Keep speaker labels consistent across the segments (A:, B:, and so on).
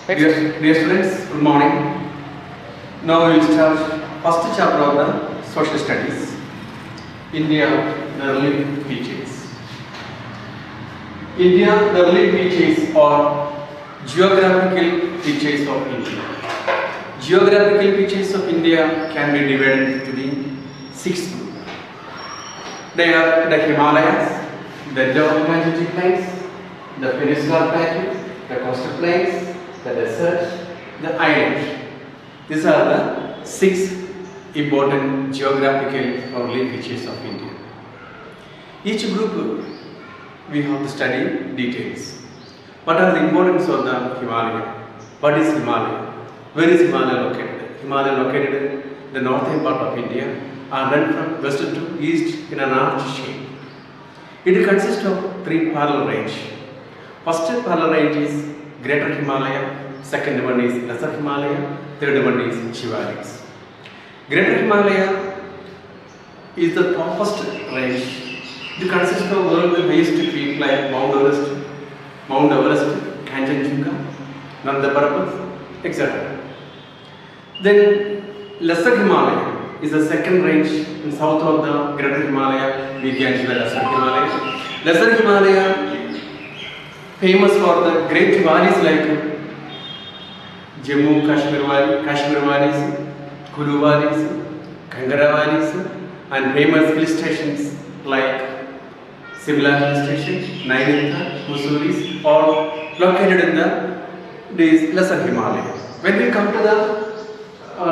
A: Dear students, good morning. Now we will start first chapter of the social studies. India, the early teachings. India, the early teachings are geographical features of India. Geographical features of India can be divided into the six groups. They are the Himalayas, the Indo-Gangetic plains, the peninsular plateau, the coastal plains, the desert, the island. These are the six important geographical or early features of India. Each group we have to study details. What are the importance of the Himalaya? What is Himalaya? Where is Himalaya located? Himalaya located in the northern part of India and run from west to east in an arch shape. It consists of three parallel ranges. First parallel range is Greater Himalaya, second one is Lesser Himalaya, third one is Shivaliks. Greater Himalaya is the topmost range. It consists of world's highest peak like Mount Everest, Kanchenjunga, Nanda Parbat, etc. Then Lesser Himalaya is the second range in south of the Greater Himalaya. We can see the Lesser Himalaya. Lesser Himalaya famous for the great valleys like Jammu Kashmir valleys, Kulu valleys, Kangara valleys, and famous hill stations like Simla hill station, Nainital, Mussoorie, all located in this Lesser Himalaya. When we come to the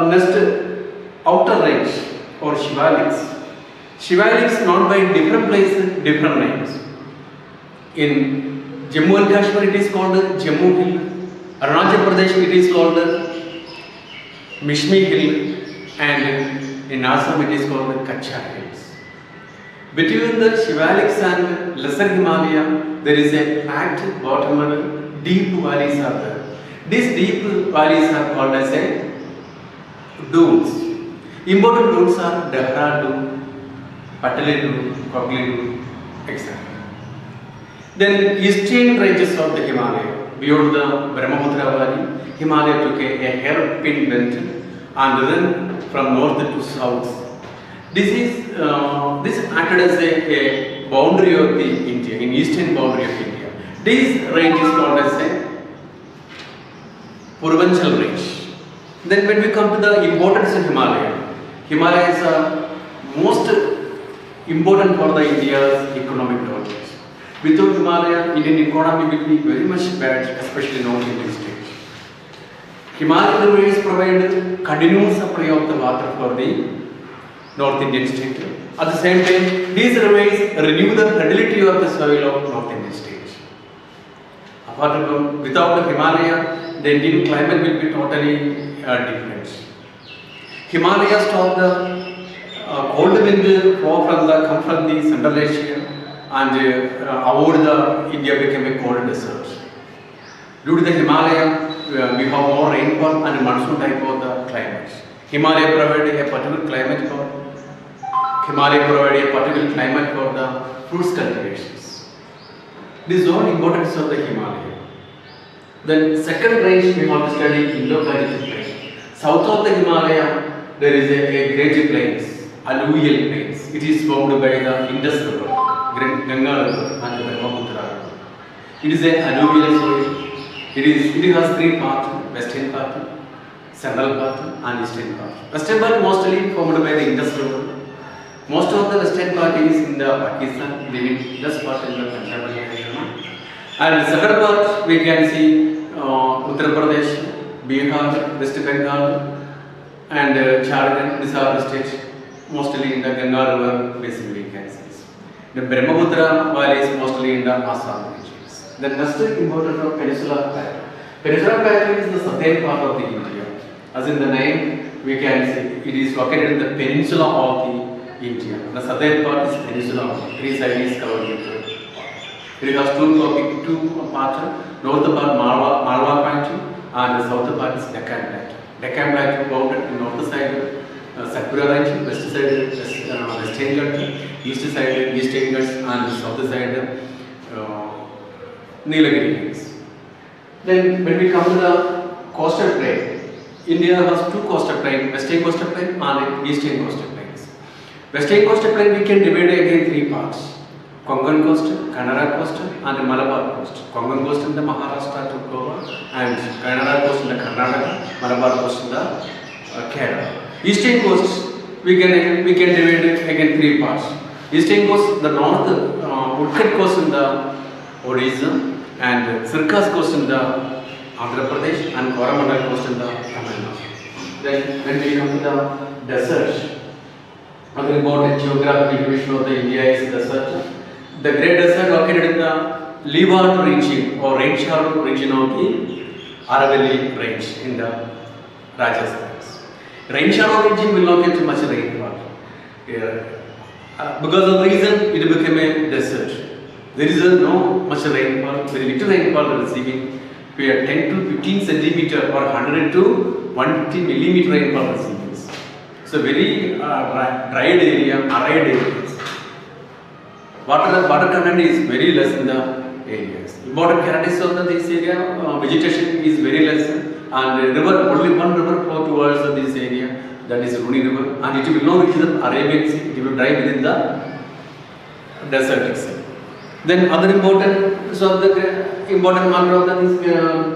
A: next outer range or Shivaliks known by different places, different names. In Jammu and Kashmir it is called Jammu Hill, Arunachal Pradesh it is called Mishmi Hill, and in Assam it is called Kachar Hills. Between the Shivaliks and Lesser Himalaya there is a flat bottom and deep valleys are there. These deep valleys are called as a dunes. Important dunes are Dehradun, Patali, Kogli, etc. Then eastern ranges of the Himalaya, beyond the Brahmaputra Valley, Himalaya took a hairpin bend and then from north to south. This acted as a boundary of the India, in eastern boundary of India. This range is called as a Purvanchal range. Then when we come to the importance of Himalaya, Himalaya is most important for the India's economic development. Without Himalaya, Indian economy will be very much bad, especially North Indian states. Himalayan rivers provide continuous supply of the water for the North Indian state. At the same time, these rivers renew the fertility of the soil of North Indian states. Apart from, without the Himalaya, the Indian climate will be totally different. Himalaya stop the cold wind flow come from the Central Asia and avoid the India became a cold desert. Due to the Himalaya, we have more rainfall and monsoon type of the climate. Himalaya provide a particular climate for the fruits cultivations. This is all importance of the Himalaya. Then second range we have to study Indo-Gangetic plain. South of the Himalaya there is a great plains, alluvial plains. It is formed by the Indus River, Ganga River and Brahmaputra River. It is an alluvial soil. It has three parts: western part, central part and eastern part. Western part mostly formed by the Indus River. Most of the western part is in the Pakistan, the Indus part in the Punjab region. And the southern part we can see Uttar Pradesh, Bihar, West Bengal and Jharkhand. These are the states mostly in the Ganga River basin we can see. The Brahmaputra valley is mostly in the Assam regions. The next important of Peninsular Plateau. Peninsular Plateau is the southern part of the India. As in the name we can see, it is located in the peninsula of the India. The southern part is peninsula, three sides is covered with it. It has two parts, north part Malwa Plateau and the south part is Deccan Plateau. Deccan Plateau bounded to north side Satpura Range, west side Western Ghats, east side Eastern Ghats and south side Nilagiri Hills. Then when we come to the coastal plain. India has two coastal plains, western coastal plain and eastern coastal plains. Western coastal plain we can divide again three parts. Konkan coastal, Kannada coastal and Malabar coast. Konkan coast in the Maharashtra took over and Kannada coast in the Karnataka, Malabar coast in the Kerala. Eastern coast we can divide it again three parts. Eastern coast, the north, Utkat coast in the Odisha and Sirkas coast in the Andhra Pradesh and Coromandel coast in the Tamil Nadu. Then when we come to the desert, another important geographical division of the India is desert. The Great Desert located in the Leeward region or rain-shallow region of the Aravalli range in the Rajasthan. Rain-shallow region will not get much rainfall. Because of the reason it became a desert. There is no much rainfall, very little rainfall receiving. We are 10 to 15 centimeter or 100 to 150 millimeter rainfall receiving. So very dried area, arid areas. Water content is very less in the areas. Important characteristics of this area, vegetation is very less, and river, only one river flow towards this area, that is Runi River, and it will not reach the Arabian Sea, it will dry within the desert itself. Then other important, so the important marker of this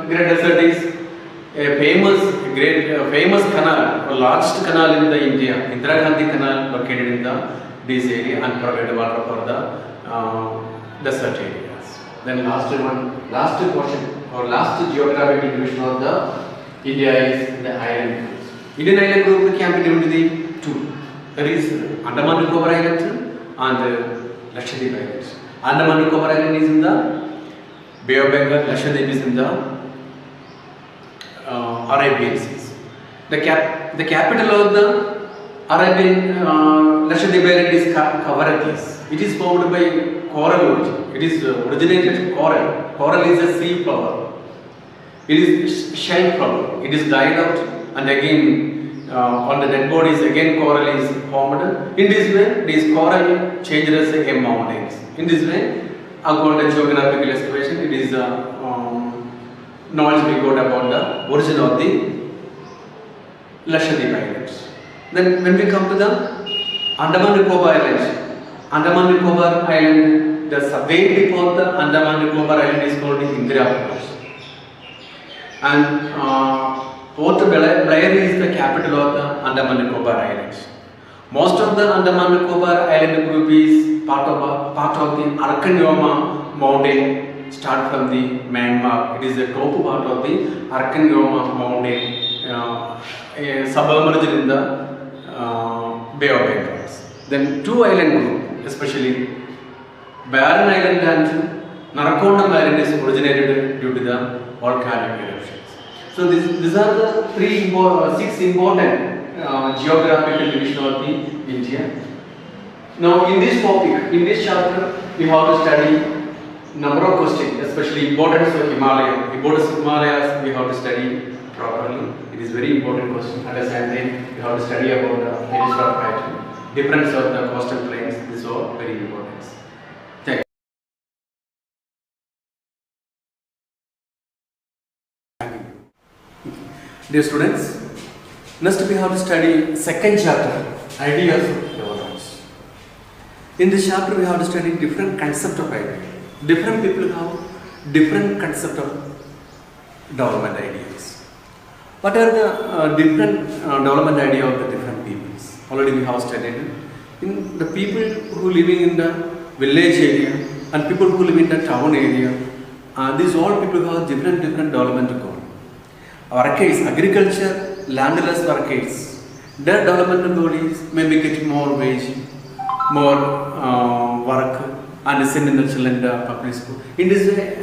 A: great desert is a famous canal, or largest canal in the India, Indira Gandhi Canal, located in this area and provide water for the desert areas. Then last portion or last geographical division of the India is the island groups. Indian island group can be divided into two. There is Andaman Nicobar Islands and Lakshadweep Islands. Andaman Nicobar Island is in the Bay of Bengal, Lakshadweep is in the Arabian Seas. The capital of the Arabian Lakshadweep Island is Kavaradis. It is formed by coral origin. It is originated coral. Coral is a sea flower. It is shell flower. It is died out and again on the dead bodies again coral is formed. In this way, this coral changes a mountains. In this way, according to geographical excavation, it is knowledge we got about the origin of the Lakshadweep Islands. Then when we come to the Andaman Nicobar Islands, Andaman Nicobar Island, the way before the Andaman Nicobar Island is called Indira Pradesh. And Port Blair is the capital of the Andaman Nicobar Islands. Most of the Andaman Nicobar Island group is part of the Arkanyoma mountain, start from the Myanmar. It is the top part of the Arkanyoma mountain, submerged in the Bay of Bengal. Then two island group, especially Barren Island and Narakondam Island is originated due to the volcanic eruptions. So these are the six important geographical division of the India. Now in this topic, in this chapter, we have to study number of questions, especially importance of Himalaya. Importance of Himalayas we have to study properly. It is very important question. At the same time, we have to study about the peninsular pattern, difference of the coastal plains. This is all very important. Thank you. Dear students, next we have to study second chapter, ideas of governance. In this chapter, we have to study different concept of idea. Different people have different concept of development ideas. What are the different development idea of the different peoples? Already we have studied. In the people who living in the village area and people who live in the town area, these all people have different development goal. Workers, agriculture, landless workers, their development goal is maybe getting more wage, more work, and sending the children to public school. In this way,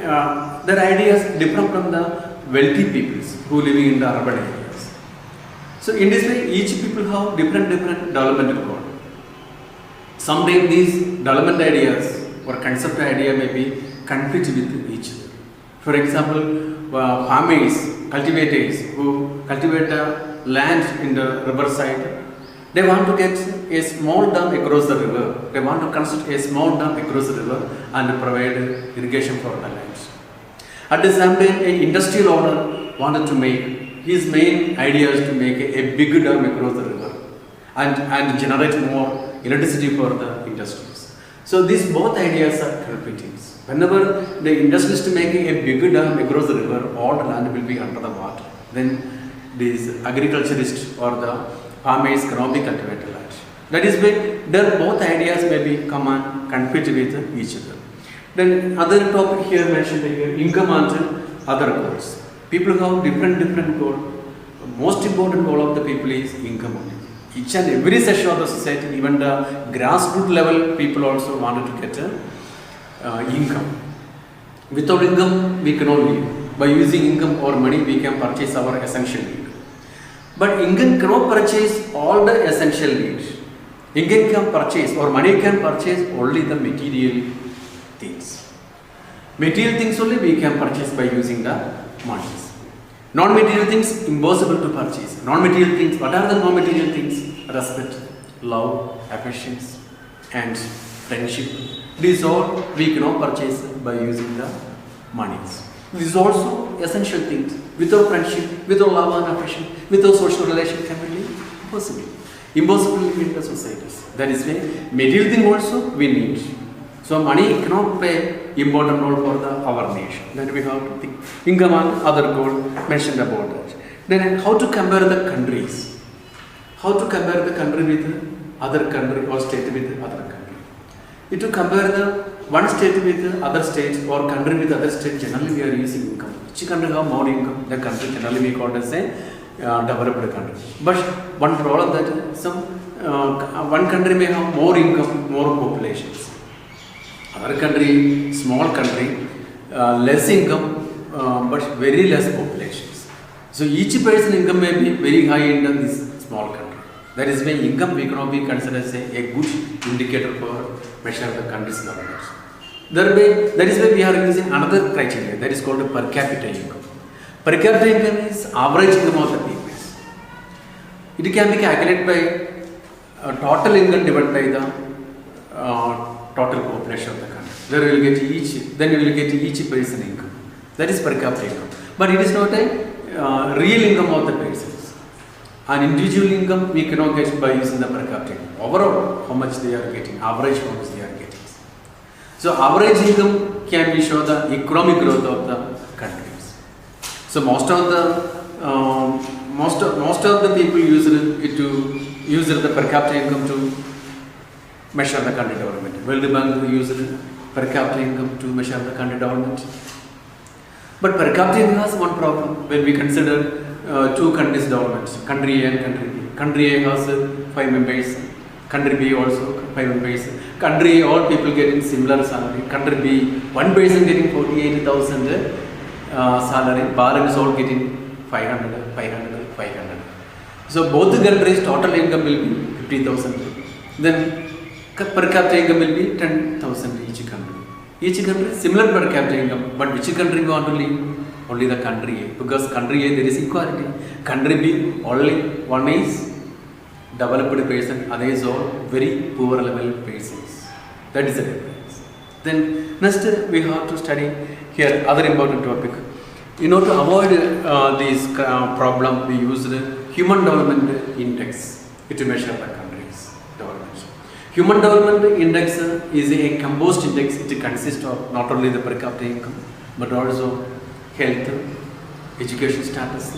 A: their ideas different from the wealthy peoples who living in the urban areas. So in this way, each people have different development goal. Sometimes these development ideas or concept idea may be conflict with each other. For example, farmers, cultivators who cultivate land in the riverside, they want to get a small dam across the river. They want to construct a small dam across the river and provide irrigation for the lands. At the same time, an industrial owner wanted to make, his main idea is to make a big dam across the river and generate more electricity for the industries. So these both ideas are competing. Whenever the industrialist making a big dam across the river, all the land will be under the water. Then these agriculturists or the farmers cannot be cultivated land. That is why their both ideas may be come and compete with each other. Then other topic here mentioned here, income and other goals. People have different goal. Most important goal of the people is income only. Each and every section of the society, even the grassroots level people also wanted to get income. Without income, we cannot live. By using income or money, we can purchase our essential need. But income cannot purchase all the essential needs. Income can purchase or money can purchase only the material things. Material things only we can purchase by using the monies. Non-material things impossible to purchase. Non-material things, what are the non-material things? Respect, love, affection, and friendship. These all we cannot purchase by using the monies. These are also essential things. Without friendship, without love and affection, without social relation can be impossible. Impossible in the societies. That is why material thing also we need. So money cannot play important role for our nation. Then we have to think income and other goal mentioned about that. Then how to compare the countries? How to compare the country with other country or state with other country? If to compare the one state with other state or country with other state, generally we are using income. Which country have more income? The country generally we call as a developed country. But one problem that some one country may have more income, more populations. Other country, small country, less income, but very less populations. So each person income may be very high in this small country. That is why income we cannot be considered as a good indicator for measure the country's governance. That is why we are using another criteria that is called per capita income. Per capita income is average income of the people. It can be calculated by total income divided by the total population of the country. Then you will get each person income. That is per capita income. But it is not a real income of the persons. An individual income we cannot get by using the per capita income. Overall, how much they are getting, average how much they are getting. So average income can be show the economic growth of the countries. So most of the people use the per capita income to measure the country development. World Bank uses per capita income to measure the country development. But per capita income has one problem when we consider two countries' developments, country A and country B. Country A has 5 members, country B also 5 members. Country A, all people getting similar salary. Country B, one person getting 48,000 salary. Bharat is all getting 500. So both the countries' total income will be 50,000. Then per capita income will be 10,000 each country. Each country similar per capita income, but which country we want to live? Only the country A, because country A there is equality. Country B only one is developed person, other is all very poor level persons. That is the difference. Then next we have to study here other important topic. In order to avoid this problem, we use the Human Development Index to measure the country's development. Human Development Index is a composed index. It consists of not only the per capita income, but also health, education status,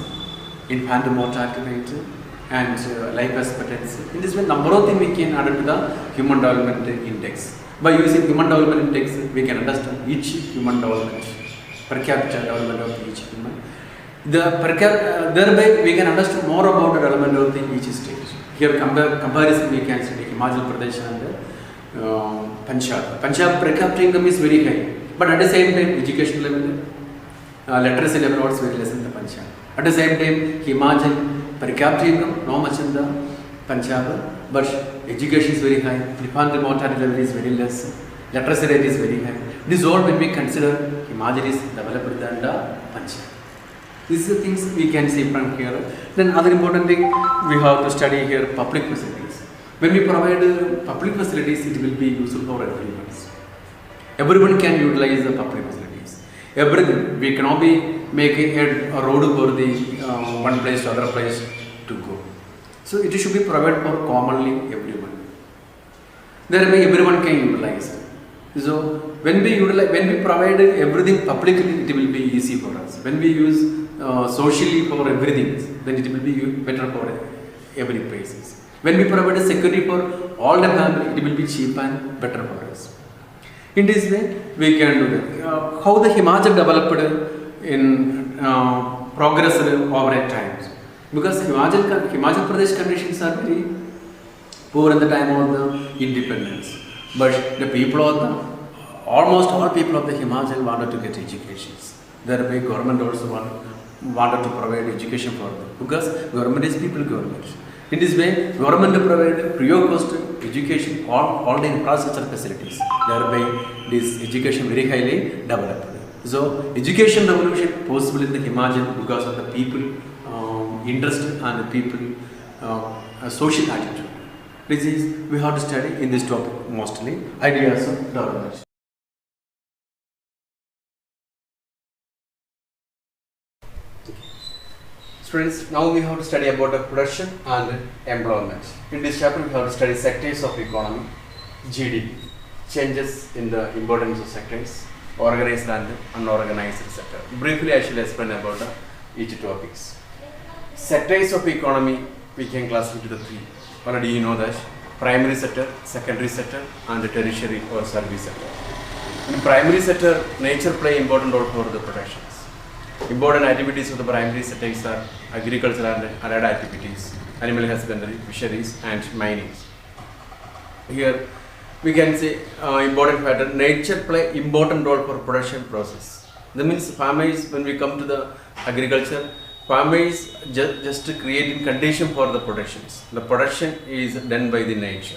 A: infant mortality rate, and life expectancy. In this way, number of things we can add to the Human Development Index. By using Human Development Index, we can understand each human development, per capita development of each human. Thereby, we can understand more about the development of each state. Here, comparison we can study Himachal Pradesh and Punjab. Punjab per capita income is very high, but at the same time, education level, literacy level also very less in the Punjab. At the same time, Himachal per capita income not much in the Punjab, but education is very high. Infant mortality level is very less. Literacy rate is very high. This all when we consider Himachal is developed than the Punjab. These are the things we can see from here. Then other important thing we have to study here public facilities. When we provide public facilities, it will be useful for everyone. Everyone can utilize the public facilities. Everything. We cannot be making a road for the one place to other place to go. So it should be provided for commonly everyone. Thereby everyone can utilize. So when we provide everything publicly, it will be easy for us. When we use socially for everything, then it will be better for every places. When we provide a security for all the family, it will be cheap and better for us. In this way, we can do that. How the Himachal developed in progress over at times. Because Himachal Pradesh conditions are very poor at the time of the independence. But the people of almost all people of the Himachal wanted to get educations. Thereby government also wanted to provide education for them. Because government is people government. In this way, government provided free of cost education, all the infrastructure facilities. Thereby, this education very highly developed. So, education revolution possible in the Himachal because of the people interest and the people social attitude. This is we have to study in this topic mostly ideas of development. Students, now we have to study about the production and employment. In this chapter, we have to study sectors of economy, GDP, changes in the importance of sectors, organized and unorganized sector. Briefly, I shall explain about each topics. Sectors of economy we can classify into the three. Already you know that primary sector, secondary sector, and the tertiary or service sector. In primary sector, nature play important role for the productions. Important activities of the primary sectors are agriculture and allied activities, animal husbandry, fisheries, and mining. Here we can say important factor, nature play important role for production process. That means farmers, when we come to the agriculture, farmers just creating condition for the productions. The production is done by the nature.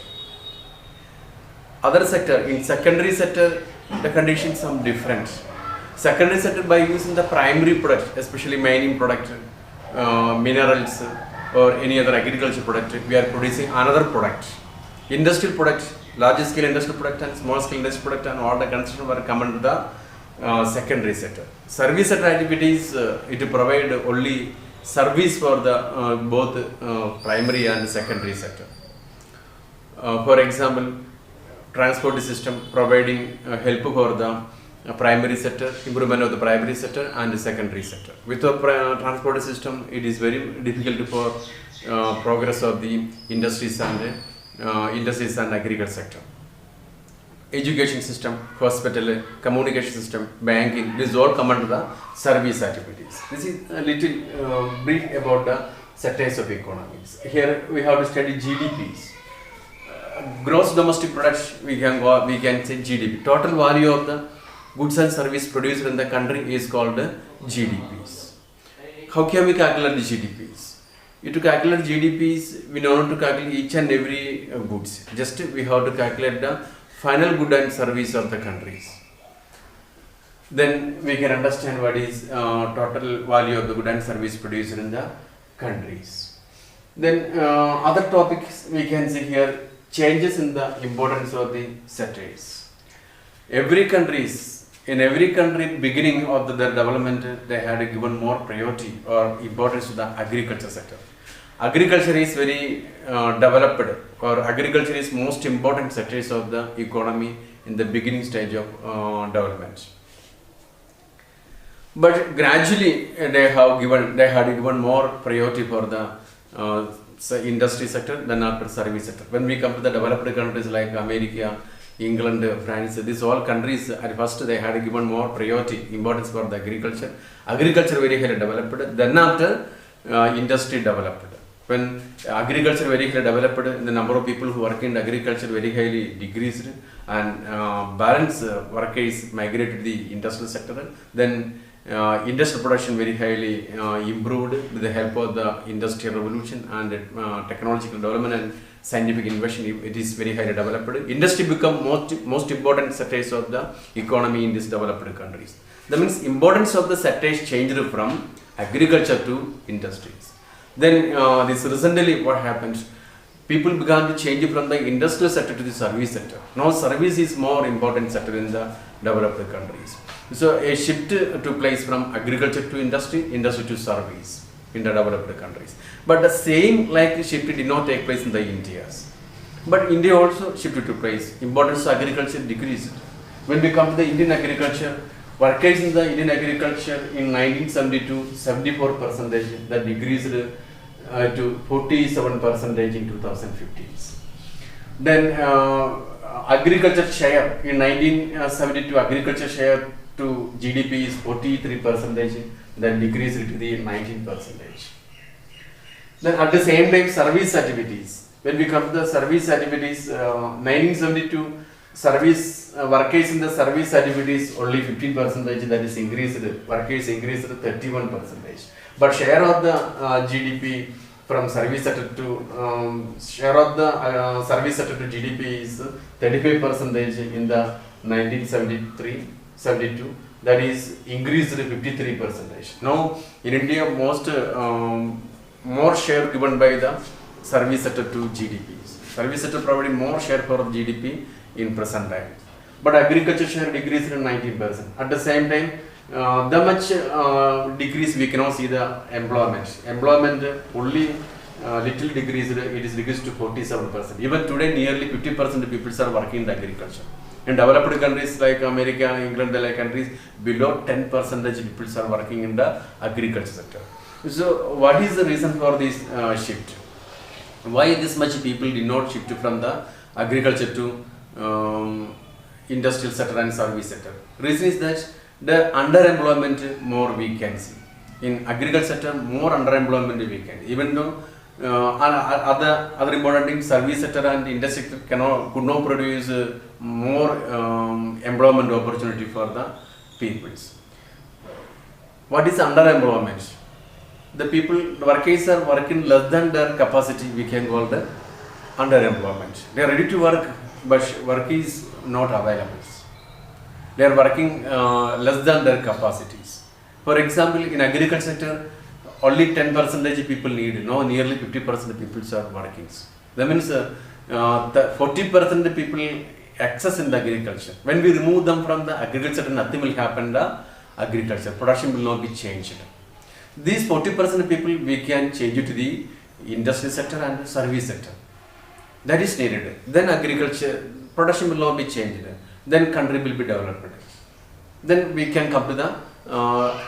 A: Other sector, in secondary sector, the conditions are different. Secondary sector, by using the primary product, especially mining product, minerals or any other agriculture product, we are producing another product. Industrial product, large scale industrial product and small scale industrial product and all the construction work come under the secondary sector. Service sector activities, it provide only service for the both primary and secondary sector. For example, transport system providing help for the primary sector, improvement of the primary sector and the secondary sector. Without transport system, it is very difficult for progress of the industries and agriculture sector. Education system, hospital, communication system, banking, this all come under the service activities. This is a little brief about the sectors of economies. Here we have to study GDPs. Gross domestic product, we can say GDP. Total value of the goods and service produced in the country is called GDPs. How can we calculate the GDPs? To calculate GDPs, we don't have to calculate each and every goods. Just we have to calculate the final good and service of the countries. Then we can understand what is total value of the good and service produced in the countries. Then other topics we can see here, changes in the importance of the sectors. In every country beginning of their development, they had given more priority or importance to the agriculture sector. Agriculture is very developed, or agriculture is most important sectors of the economy in the beginning stage of development. But gradually they had given more priority for the industry sector than after service sector. When we come to the developed countries like America, England, France, these all countries at first they had given more priority, importance for the agriculture. Agriculture very highly developed. Then after industry developed. When agriculture very highly developed, the number of people who work in agriculture very highly decreased, and balance workers migrated to the industrial sector. Then industrial production very highly improved with the help of the industrial revolution and technological development and scientific innovation. It is very highly developed. Industry become most important sectors of the economy in these developed countries. That means importance of the sectors changed from agriculture to industries. Then this recently what happened, people began to change from the industrial sector to the service sector. Now service is more important sector in the developed countries. So a shift took place from agriculture to industry, industry to service in the developed countries. But the same like shift did not take place in the Indias. But India also shifted to place. Importance of agriculture decreased. When we come to the Indian agriculture, workers in the Indian agriculture in 1972, 74%, that decreased to 47% in 2015. Then agriculture share in 1972, agriculture share to GDP is 43%, then decreased to the 19%. Then at the same time, service activities. When we come to the service activities, 1972 service workers in the service activities only 15%, that is increased. Workers increased to 31%. But share of the GDP from service sector to share of the service sector to GDP is 35% in the 1973-72. That is increased to 53%. Now in India, more share given by the service sector to GDP. Service sector providing more share for GDP in present time. But agriculture share decreased to 19%. At the same time, the much decrease we cannot see the employment. Employment only little decreased, it is decreased to 47%. Even today, nearly 50% of people are working in the agriculture. In developed countries like America, England, like countries, below 10% people are working in the agriculture sector. So, what is the reason for this shift? Why this much people did not shift from the agriculture to industrial sector and service sector? Reason is that the underemployment more we can see. In agriculture sector, more underemployment we can. Even though other important things, service sector and industry sector could not produce more employment opportunity for the peoples. What is underemployment? The workers are working less than their capacity, we can call the underemployment. They are ready to work, but work is not available. They are working less than their capacities. For example, in agriculture sector, only 10% people need, no, nearly 50% people are working. That means 40% people access in the agriculture. When we remove them from the agriculture, nothing will happen in the agriculture. Production will not be changed. These 40% people we can change it to the industrial sector and service sector. That is needed. Then agriculture, production will not be changed. Then country will be developed. Then we can come to the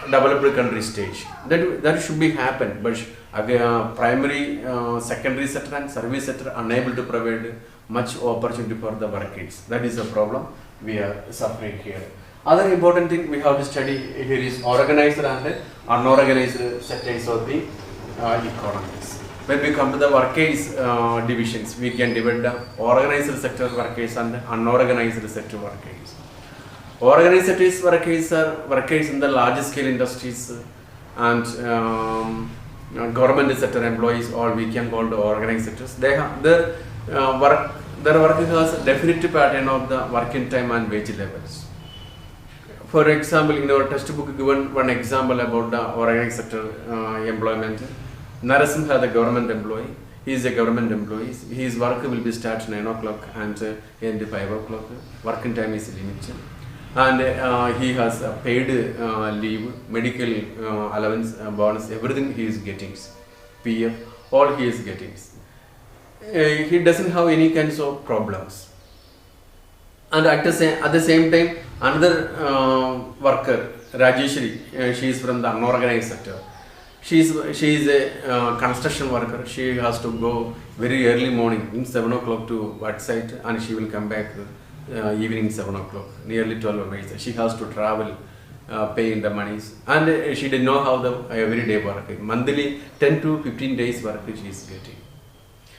A: developed country stage. That should be happen. But primary, secondary sector and service sector unable to provide much opportunity for the workers. That is the problem we are suffering here. Other important thing we have to study here is organized and unorganized sectors of the economies. When we come to the workers divisions, we can divide the organized sector workers and unorganized sector workers. Organized sector workers are workers in the large scale industries and government sector employees, or we can call the organized sectors. They have their work has a definite pattern of the working time and wage levels. For example, in our textbook given one example about the organized sector employment. Narasimha, the government employee, he is a government employee. His work will be start 9 o'clock and end 5 o'clock. Working time is limited. And he has paid leave, medical allowance, bonus, everything he is getting. PF, all he is getting. He doesn't have any kinds of problems. And at the same time, another worker, Rajeshri, she is from the unorganized sector. She is a construction worker. She has to go very early morning, in 7 o'clock to work site, and she will come back evening 7 o'clock, nearly 12 hours. She has to travel, paying the monies, and she did not have the everyday work. Monthly 10 to 15 days work she is getting,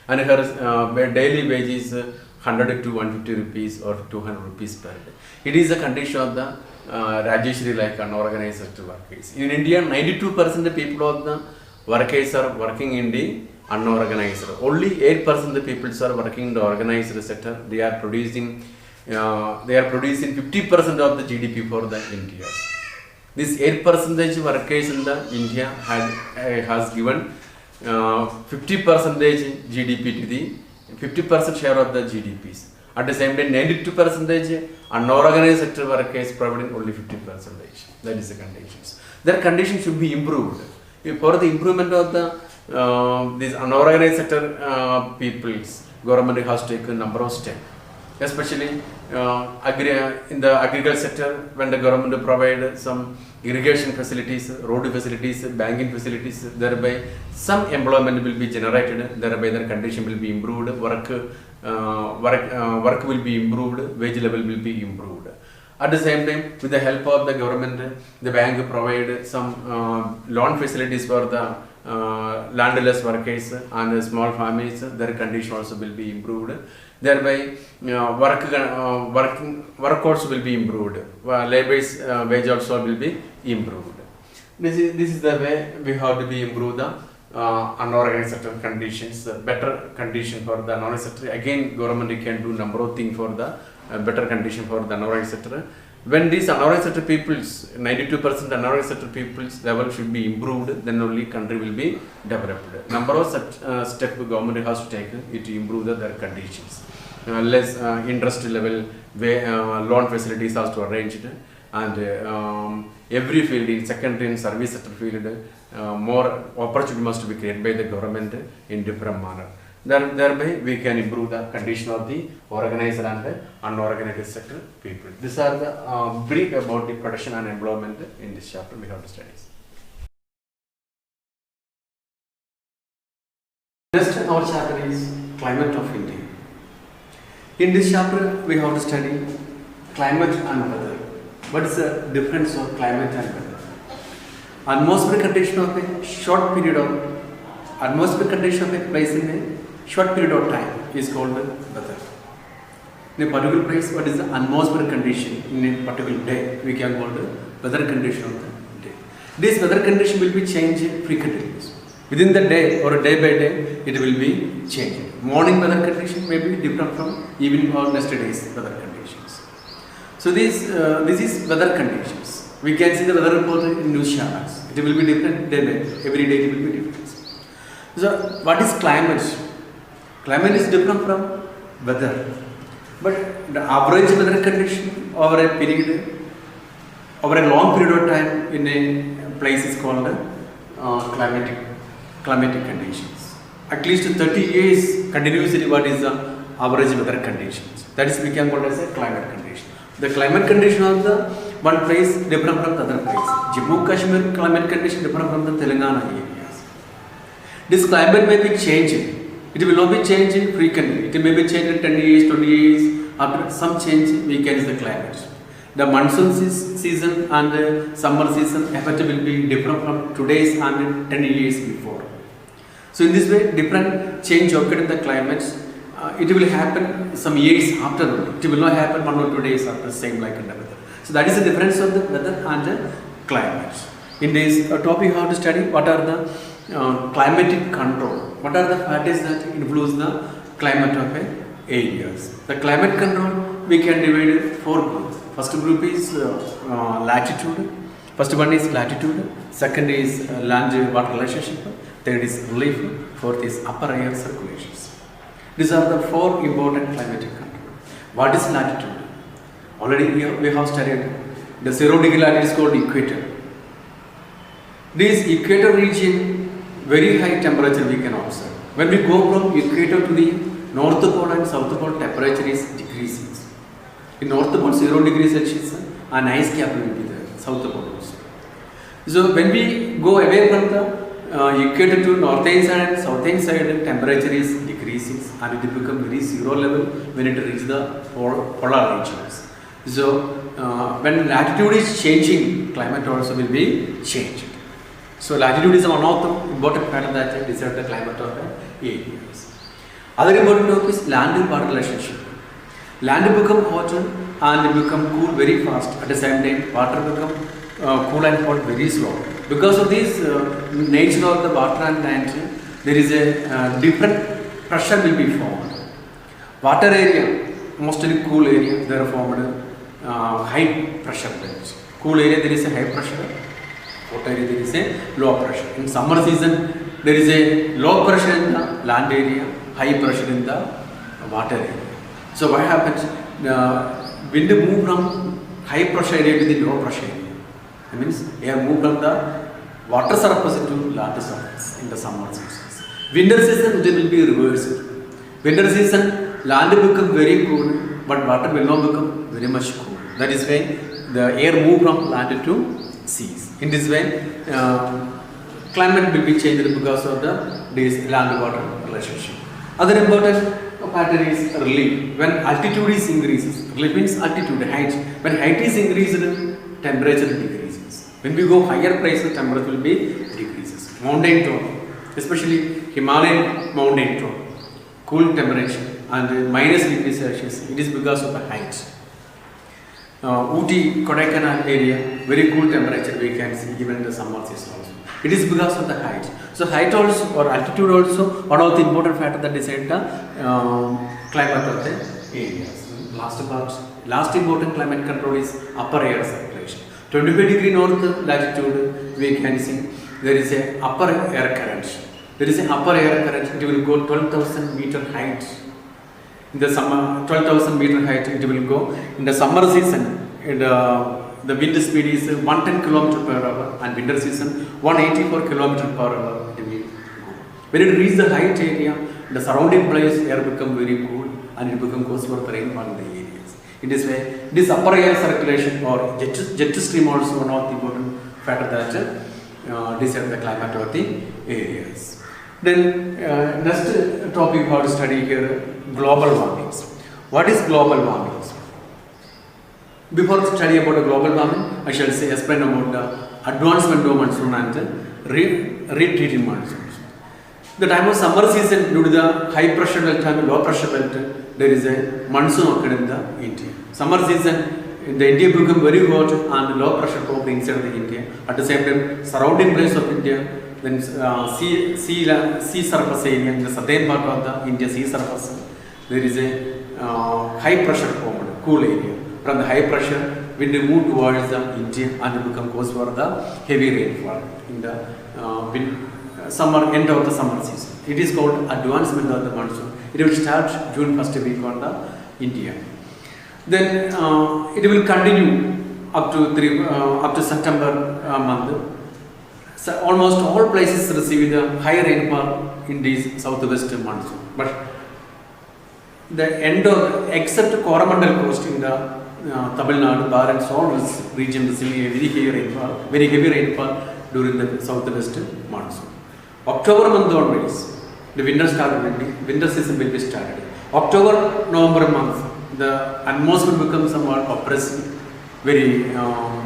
A: and her daily wage is 100 to 150 rupees or 200 rupees per day. It is a condition of the Rajeshri like unorganized sector workers. In India, 92% of people of the workers are working in the unorganized. Only 8% of people are working in the organized sector. They are producing 50% of the GDP for the India. This 8% workers in the India has given 50% GDP to the 50% share of the GDPs.
B: At the same time, 92% unorganized sector workers providing only 50%. That is the conditions. Their conditions should be improved. For the improvement of the these unorganized sector peoples, government has taken a number of steps. Especially in the agriculture sector, when the government provide some irrigation facilities, road facilities, banking facilities, thereby some employment will be generated, thereby their condition will be improved, work will be improved, wage level will be improved. At the same time, with the help of the government, the bank provide some loan facilities for the landless workers and small families. Their condition also will be improved. Thereby, work also will be improved. Labor's wage also will be improved. This is the way we have to be improve the unorganized sector conditions, better condition for the unorganized sector. Again, government can do number of things for the better condition for the unorganized sector. When these unorganized sector peoples, 92% unorganized sector peoples level should be improved, then only country will be developed. Number of such step government has to take it to improve their conditions. Less interest level, loan facilities has to arrange it, and every field in secondary and service sector field, more opportunity must be created by the government in different manner. Thereby we can improve the condition of the organized and unorganized sector people. These are the brief about the production and employment in this chapter we have to study.
A: Next, our chapter is climate of India. In this chapter, we have to study climate and weather. What is the difference of climate and weather? Atmospheric condition of a short period of atmospheric condition of a place in a short period of time is called weather. In a particular place, what is the atmospheric condition in a particular day? We can call the weather condition of the day. This weather condition will be changed frequently. Within the day or day by day, it will be changed. Morning weather condition may be different from evening or next day's weather conditions. So this is weather conditions. We can see the weather report in news channels. It will be different day by day. Every day it will be different. So what is climate? Climate is different from weather. But the average weather condition over a period, over a long period of time in a place is called climatic conditions. At least 30 years continuously, what is the average weather conditions? That is we can call as a climate condition. The climate condition of the one place different from the other place. Jammu Kashmir climate condition different from the Telangana areas. This climate may be changing. It will not be changing frequently. It may be changed in 10 years, 20 years. After some change, we can see the climate. The monsoon season and the summer season effect will be different from today's and 10 years before. So in this way, different change occurred in the climate. It will happen some years after. It will not happen 1 or 2 days after, same like in the weather. So that is the difference of the weather and the climate. In this topic, how to study what are the climatic control. What are the factors that influence the climate of areas? The climate control we can divide it 4 groups. First group is latitude. First one is latitude. Second is land water relationship. Third is relief. Fourth is upper air circulations. These are the 4 important climatic control. What is latitude? Already we have studied the 0 degree latitude is called equator. This equator region, very high temperature we can observe. When we go from equator to the North Pole and South Pole, temperature is decreasing. In North Pole 0 degrees Celsius, an ice cap will be there, South Pole also. So when we go away from the equator to northern side and southern side, temperature is decreasing and it becomes very zero level when it reaches the polar regions. So when latitude is changing, climate also will be changed. So latitude is one of the important factors that decide the climate of the areas. Other important topic is land and water relationship. Land become hotter and become cool very fast. At the same time, water become cool and hot very slow. Because of this nature of the water and land, there is a different pressure will be formed. Water area, mostly cool area, they are formed high pressure beds. Cool area there is a high pressure. Hot area there is a low pressure. In summer season, there is a low pressure in the land area, high pressure in the water area. So what happens? Wind move from high pressure area to the low pressure area. That means air move from the water surface to land surface in the summer seasons. Winter season it will be reversed. Winter season land will become very cool, but water will not become very much cool. That is why the air move from land to seas. In this way, climate will be changed because of this land-water relationship. Other important factor is relief. When altitude is increases, relief means altitude, height. When height is increased, temperature decreases. When we go higher places, temperature will be decreases. Mountain top, especially Himalayan mountain top, cool temperature and minus degree Celsius. It is because of the height. Ooty, Kodaikanal area, very cool temperature we can see even in the summer season also. It is because of the height. So height also or altitude also one of the important factors that decide the climate of the areas. Last important climate control is upper air circulation. 25 degree north latitude we can see there is a upper air current. There is an upper air current. It will go 12,000 meter height. In the summer, 12,000 meter height it will go. In the summer season, the wind speed is 110 km per hour and winter season 184 km per hour it will go. When it reaches the height area, the surrounding place air become very cool and it become goes for the rainfall in the areas. In this way, this upper air circulation or jet stream also one of the important factor that decide the climate of the areas. Then next topic we have to study here, global warmings. What is global warmings? Before study about the global warming, I shall say explain about the advancement of monsoon and retreating monsoons. The time of summer season, due to the high pressure belt and low pressure belt, there is a monsoon occurred in the India. Summer season, the India become very hot and low pressure problem inside the India. At the same time, surrounding place of India, then sea surface area in the southern part of the India sea surface, there is a high pressure formed, cool area. From the high pressure, wind move towards the India and become cause for the heavy rainfall in the summer end of the summer season. It is called advancement of the monsoon. It will start June 1st week on the India. Then it will continue up to September month. So almost all places receive the high rainfall in this southwest monsoon. But the end of except Coromandel coast in the Tamil Nadu, Bar and Sol region receiving a very heavy rainfall during the southwest monsoon. October month onwards, the winter season will be started. October, November month, the atmosphere becomes somewhat oppressive, very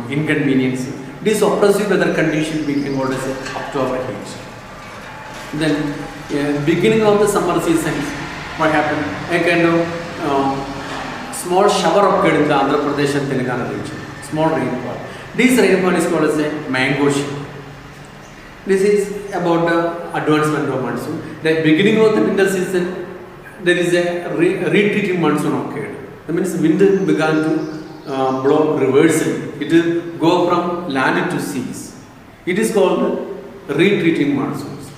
A: inconvenience. This oppressive weather condition we can call as October heat. Then beginning of the summer season, what happened? A kind of small shower occurred in the Andhra Pradesh and Telangana region. Small rainfall. This rainfall is called as a mango shower. This is about the advancement of monsoon. The beginning of the winter season, there is a retreating monsoon occurred. That means wind began to blow reversely. It will go from land to seas. It is called retreating monsoons.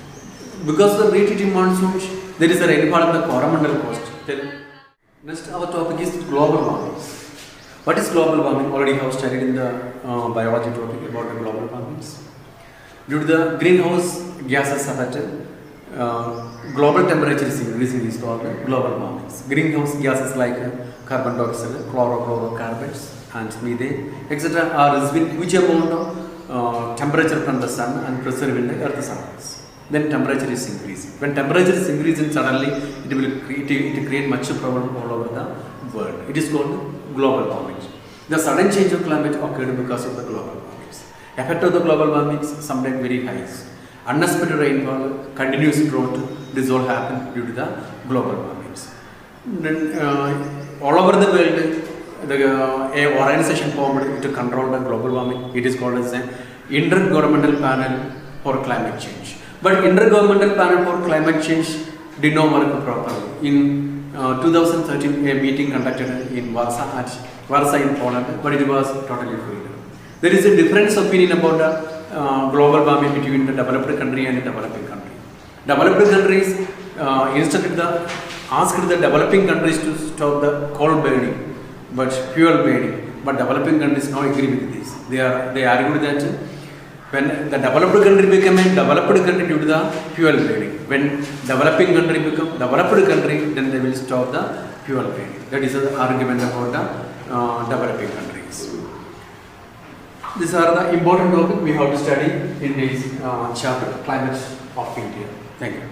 A: Because of the retreating monsoons, there is a rainfall on the Coromandel coast. Then next our topic is global warming. What is global warming? Already have studied in the biology topic about the global warmings. Due to the greenhouse gases effect, global temperature is increasing is called global warmings. Greenhouse gases like carbon dioxide, chlorofluorocarbons and methane, etc. are receiving huge amount of temperature from the sun and preserved in the earth surface. Then temperature is increasing. When temperature is increasing suddenly, it will create much problem all over the world. It is called global warming. The sudden change of climate occurred because of the global warmings. Effect of the global warmings sometimes very high. Unexpected rainfall, continuous drought, this all happen due to the global warmings. Then all over the world, a organization formed to control the global warming. It is called as an Intergovernmental Panel for Climate Change. But Intergovernmental Panel for Climate Change did not work properly. In 2013, a meeting conducted in Warsaw in Poland, but it was totally failed. There is a difference opinion about the global warming between the developed country and the developing country. Developed countries instructed the asked the developing countries to stop the coal burning, but fuel burning. But developing countries now agree with this. They argue that when the developed country become a developed country due to the fuel burning, when developing country become developed country, then they will stop the fuel burning. That is the argument about the developing countries. These are the important topics we have to study in this chapter, climate of India. Thank you.